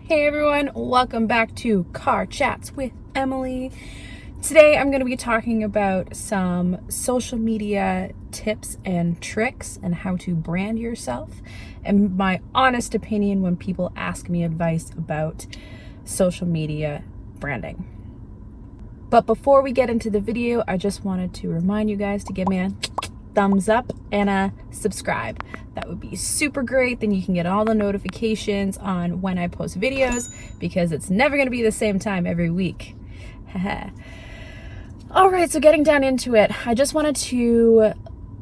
Hey everyone, welcome back to Car Chats with Emily. Today I'm going to be talking about some social media tips and tricks and how to brand yourself, and my honest opinion when people ask me advice about social media branding. But before we get into the video, I just wanted to remind you guys to give me a thumbs up and a subscribe. That would be super great. Then you can get all the notifications on when I post videos, because it's never going to be the same time every week. All right, so getting down into it, I just wanted to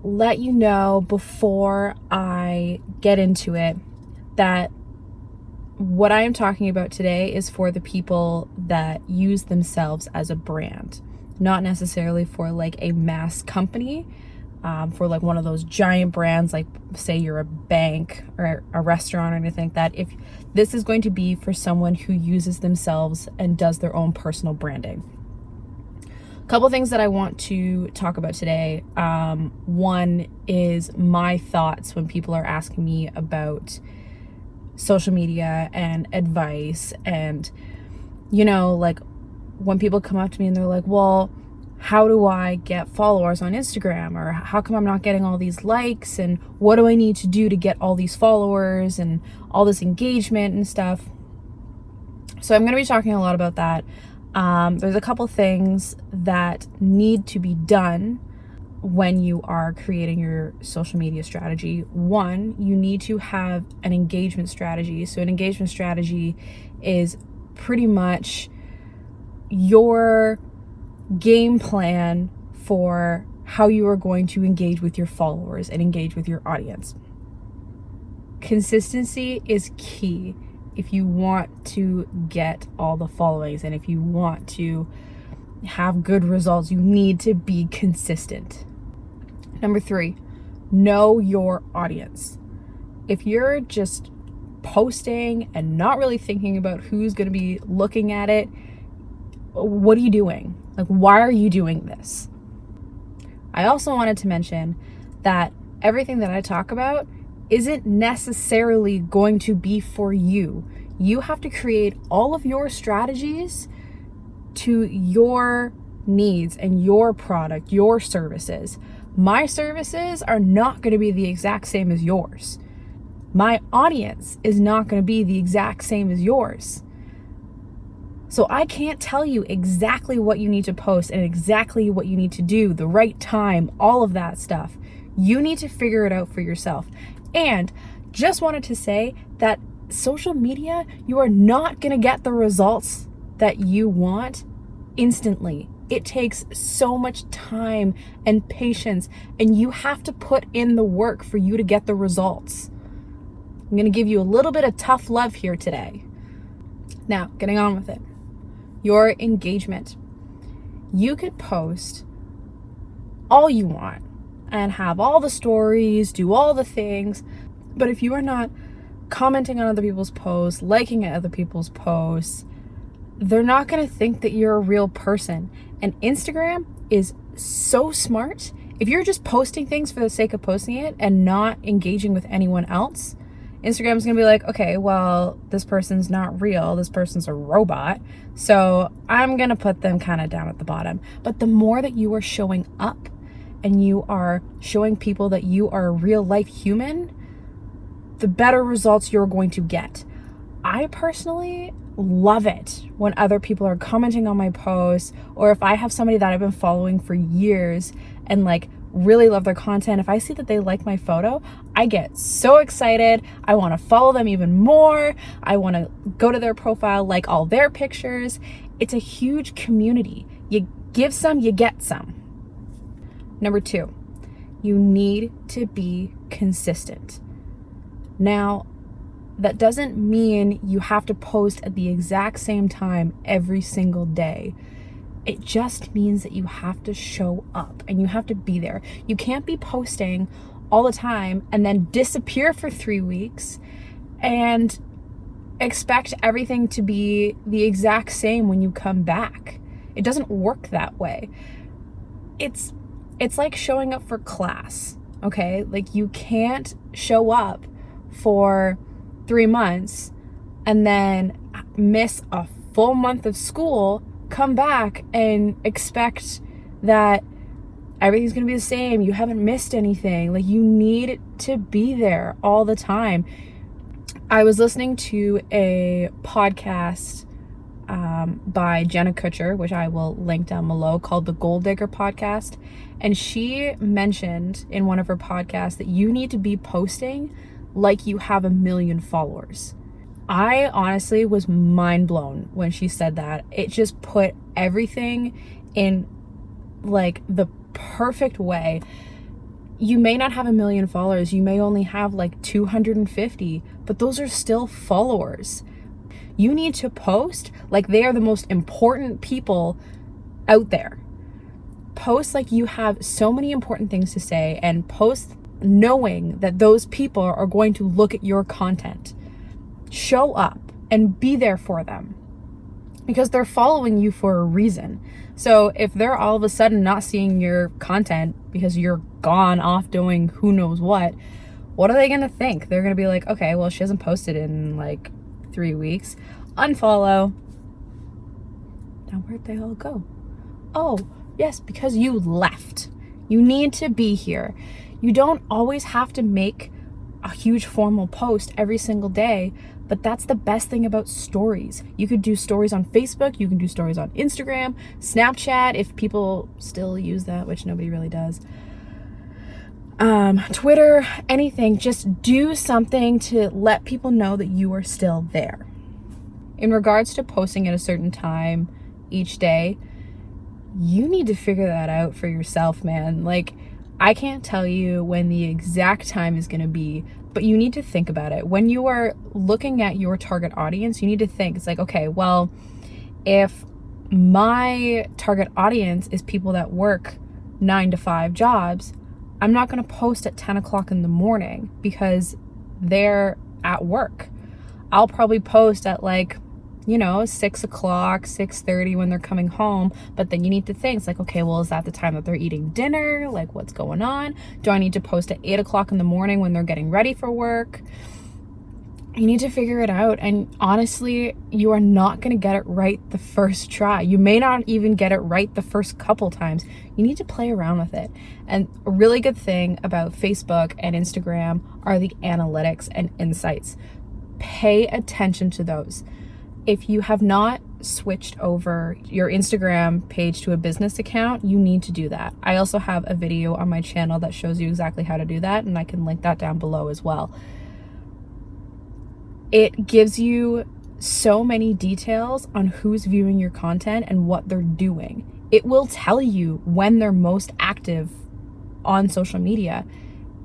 let you know before I get into it that what I am talking about today is for the people that use themselves as a brand, not necessarily for like a mass company. For like one of those giant brands, like say you're a bank or a restaurant or anything like that. If this is going to be for someone who uses themselves and does their own personal branding. A couple things that I want to talk about today. One is my thoughts when people are asking me about social media and advice, and like when people come up to me and they're like, well, how do I get followers on Instagram? Or how come I'm not getting all these likes? And what do I need to do to get all these followers and all this engagement and stuff? So I'm going to be talking a lot about that. There's a couple things that need to be done when you are creating your social media strategy. One, you need to have an engagement strategy. So an engagement strategy is pretty much your game plan for how you are going to engage with your followers and engage with your audience. Consistency is key if you want to get all the followings, and if you want to have good results, you need to be consistent. Number 3, know your audience. If you're just posting and not really thinking about who's going to be looking at it, what are you doing? Like, why are you doing this? I also wanted to mention that everything that I talk about isn't necessarily going to be for you. You have to create all of your strategies to your needs and your product, your services. My services are not going to be the exact same as yours. My audience is not going to be the exact same as yours. So I can't tell you exactly what you need to post and exactly what you need to do, the right time, all of that stuff. You need to figure it out for yourself. And just wanted to say that social media, you are not going to get the results that you want instantly. It takes so much time and patience, and you have to put in the work for you to get the results. I'm going to give you a little bit of tough love here today. Now, getting on with it. Your engagement. You could post all you want and have all the stories, do all the things, but if you are not commenting on other people's posts, liking at other people's posts, they're not going to think that you're a real person. And Instagram is so smart. If you're just posting things for the sake of posting it and not engaging with anyone else, Instagram's gonna be like, okay, well, this person's not real, this person's a robot, so I'm gonna put them kind of down at the bottom. But the more that you are showing up and you are showing people that you are a real life human, the better results you're going to get. I personally love it when other people are commenting on my posts, or if I have somebody that I've been following for years and like really love their content, if I see that they like my photo, I get so excited. I want to follow them even more. I want to go to their profile, like all their pictures. It's a huge community. You give some, you get some. Number 2, you need to be consistent. Now, that doesn't mean you have to post at the exact same time every single day. It just means that you have to show up and you have to be there. You can't be posting all the time and then disappear for 3 weeks and expect everything to be the exact same when you come back. It doesn't work that way. It's like showing up for class, okay? Like, you can't show up for 3 months and then miss a full month of school, come back and expect that everything's gonna be the same. You haven't missed anything. Like, you need to be there all the time. I was listening to a podcast by Jenna Kutcher, which I will link down below, called the Gold Digger Podcast. And she mentioned in one of her podcasts that you need to be posting like you have 1 million followers. I honestly was mind blown when she said that. It just put everything in like the perfect way. You may not have 1 million followers. You may only have like 250, but those are still followers. You need to post like they are the most important people out there. Post like you have so many important things to say, and post knowing that those people are going to look at your content. Show up and be there for them, because they're following you for a reason. So if they're all of a sudden not seeing your content because you're gone off doing who knows what are they gonna think? They're gonna be like, okay, well, she hasn't posted in like 3 weeks. Unfollow. Now where'd they all go? Oh, yes, because you left. You need to be here. You don't always have to make a huge formal post every single day, but that's the best thing about stories. You could do stories on Facebook, you can do stories on Instagram, Snapchat, if people still use that, which nobody really does. Twitter, anything. Just do something to let people know that you are still there. In regards to posting at a certain time each day, you need to figure that out for yourself, man. Like, I can't tell you when the exact time is going to be, but you need to think about it. When you are looking at your target audience, you need to think, it's like, okay, well, if my target audience is people that work 9 to 5 jobs, I'm not going to post at 10 o'clock in the morning because they're at work. I'll probably post at like, 6 o'clock, 6:30 when they're coming home. But then you need to think, it's like, okay, well, is that the time that they're eating dinner? Like, what's going on? Do I need to post at 8 o'clock in the morning when they're getting ready for work? You need to figure it out. And honestly, you are not going to get it right the first try. You may not even get it right the first couple times. You need to play around with it. And a really good thing about Facebook and Instagram are the analytics and insights. Pay attention to those. If you have not switched over your Instagram page to a business account, you need to do that. I also have a video on my channel that shows you exactly how to do that, and I can link that down below as well. It gives you so many details on who's viewing your content and what they're doing. It will tell you when they're most active on social media,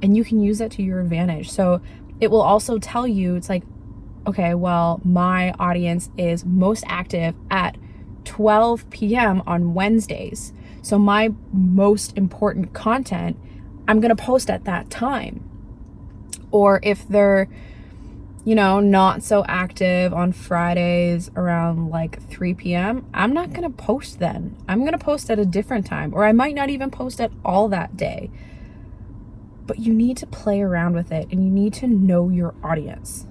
and you can use that to your advantage. So it will also tell you, it's like, okay, well, my audience is most active at 12 p.m. on Wednesdays. So my most important content, I'm going to post at that time. Or if they're, not so active on Fridays around like 3 p.m., I'm not going to post then. I'm going to post at a different time, or I might not even post at all that day. But you need to play around with it, and you need to know your audience.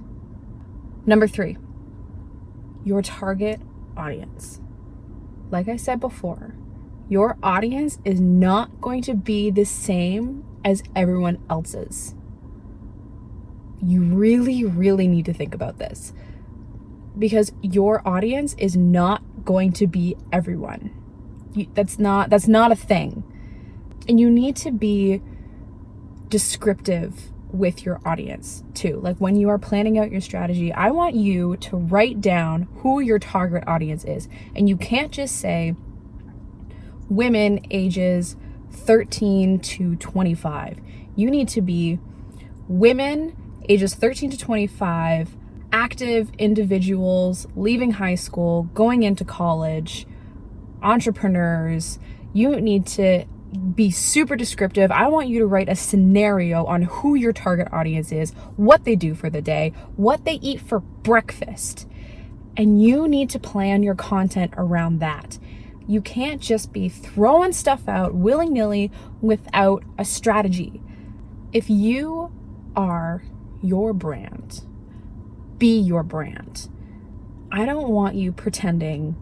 Number 3, your target audience. Like I said before, your audience is not going to be the same as everyone else's. You really, really need to think about this, because your audience is not going to be everyone. That's not a thing. And you need to be descriptive with your audience too. Like, when you are planning out your strategy, I want you to write down who your target audience is. And you can't just say women ages 13 to 25. You need to be women ages 13 to 25, active individuals, leaving high school, going into college, entrepreneurs. You need to be super descriptive. I want you to write a scenario on who your target audience is, what they do for the day, what they eat for breakfast. And you need to plan your content around that. You can't just be throwing stuff out willy-nilly without a strategy. If you are your brand, be your brand. I don't want you pretending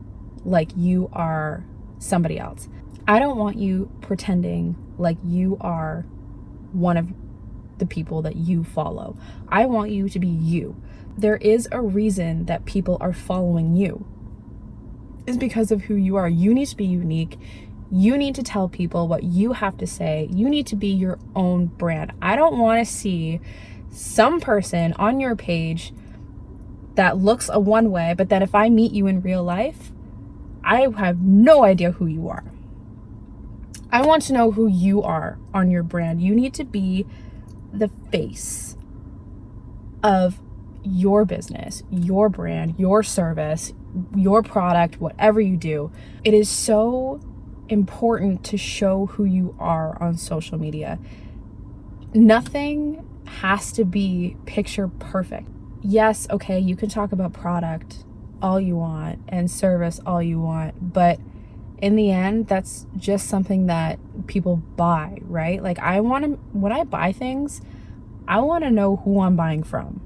like you are somebody else. I don't want you pretending like you are one of the people that you follow. I want you to be you. There is a reason that people are following you. It's because of who you are. You need to be unique. You need to tell people what you have to say. You need to be your own brand. I don't want to see some person on your page that looks a one way, but then if I meet you in real life, I have no idea who you are. I want to know who you are on your brand. You need to be the face of your business, your brand, your service, your product, whatever you do. It is so important to show who you are on social media. Nothing has to be picture perfect. Yes, okay, you can talk about product all you want and service all you want, but in the end, that's just something that people buy, right? Like when I buy things, I want to know who I'm buying from.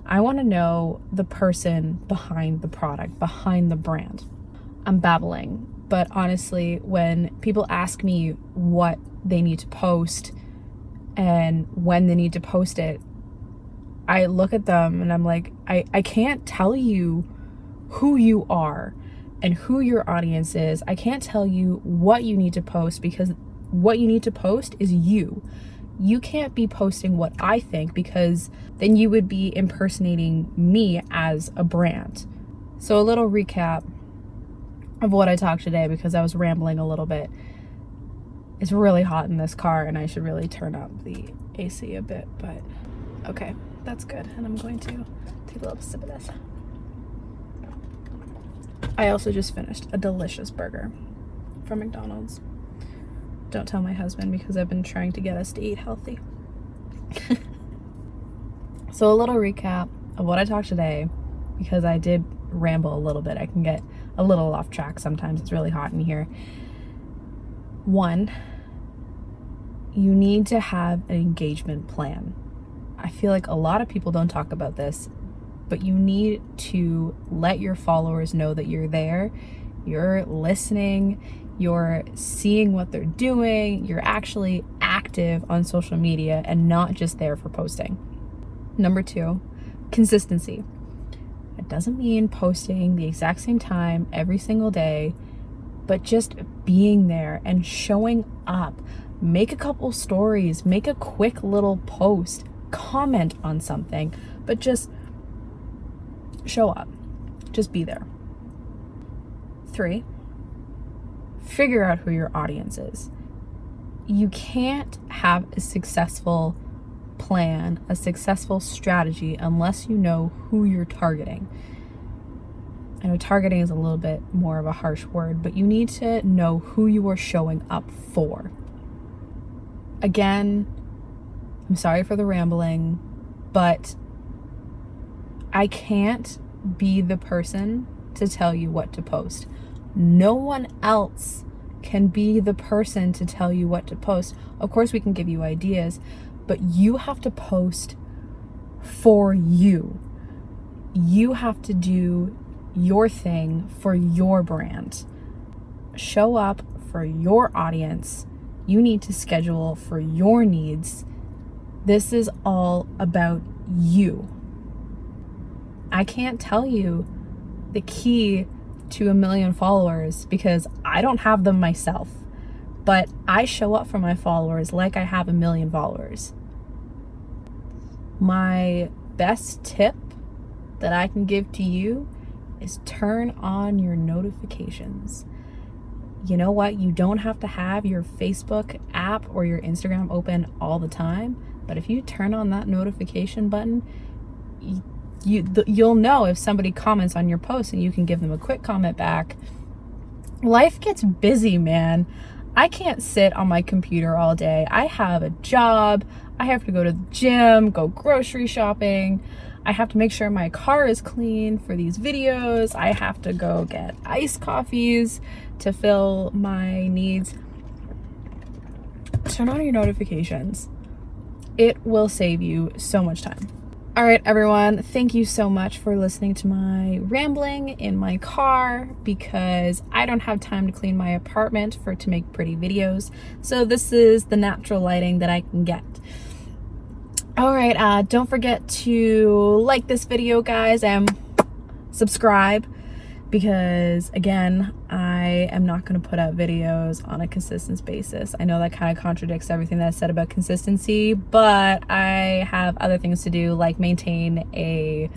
I want to know the person behind the product, behind the brand. I'm babbling, but honestly, when people ask me what they need to post and when they need to post it, I look at them and I'm like, I can't tell you who you are and who your audience is. I can't tell you what you need to post, because what you need to post is you. You can't be posting what I think, because then you would be impersonating me as a brand. So a little recap of what I talked today, because I was rambling a little bit. It's really hot in this car and I should really turn up the AC a bit, but okay, that's good. And I'm going to take a little sip of this. I also just finished a delicious burger from McDonald's. Don't tell my husband, because I've been trying to get us to eat healthy. So a little recap of what I talked today, because I did ramble a little bit. I can get a little off track sometimes. It's really hot in here. 1, you need to have an engagement plan. I feel like a lot of people don't talk about this, but you need to let your followers know that you're there, you're listening, you're seeing what they're doing, you're actually active on social media and not just there for posting. Number 2, consistency. It doesn't mean posting the exact same time every single day, but just being there and showing up. Make a couple stories, make a quick little post, comment on something, but just show up. Just be there. 3, figure out who your audience is. You can't have a successful plan, a successful strategy, unless you know who you're targeting. I know targeting is a little bit more of a harsh word, but you need to know who you are showing up for. Again, I'm sorry for the rambling, but I can't be the person to tell you what to post. No one else can be the person to tell you what to post. Of course, we can give you ideas, but you have to post for you. You have to do your thing for your brand. Show up for your audience. You need to schedule for your needs. This is all about you. I can't tell you the key to 1 million followers, because I don't have them myself, but I show up for my followers like I have 1 million followers. My best tip that I can give to you is turn on your notifications. You know what? You don't have to have your Facebook app or your Instagram open all the time, but if you turn on that notification button, you'll know if somebody comments on your post, and you can give them a quick comment back. Life gets busy, man. I can't sit on my computer all day. I have a job. I have to go to the gym, go grocery shopping. I have to make sure my car is clean for these videos. I have to go get iced coffees to fill my needs. Turn on your notifications. It will save you so much time. All right, everyone, thank you so much for listening to my rambling in my car because I don't have time to clean my apartment to make pretty videos. So this is the natural lighting that I can get. All right, don't forget to like this video, guys, and subscribe because, again, I am not going to put out videos on a consistent basis. I know that kind of contradicts everything that I said about consistency, but I have other things to do, like maintain a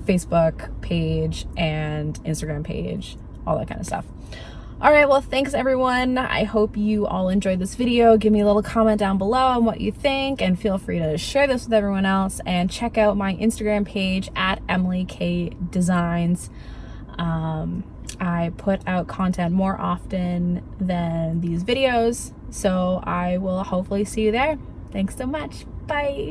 Facebook page and Instagram page, all that kind of stuff. All right, well, thanks everyone. I hope you all enjoyed this video. Give me a little comment down below on what you think, and feel free to share this with everyone else, and check out my Instagram page at Emily K Designs. I put out content more often than these videos, so I will hopefully see you there. Thanks so much. Bye.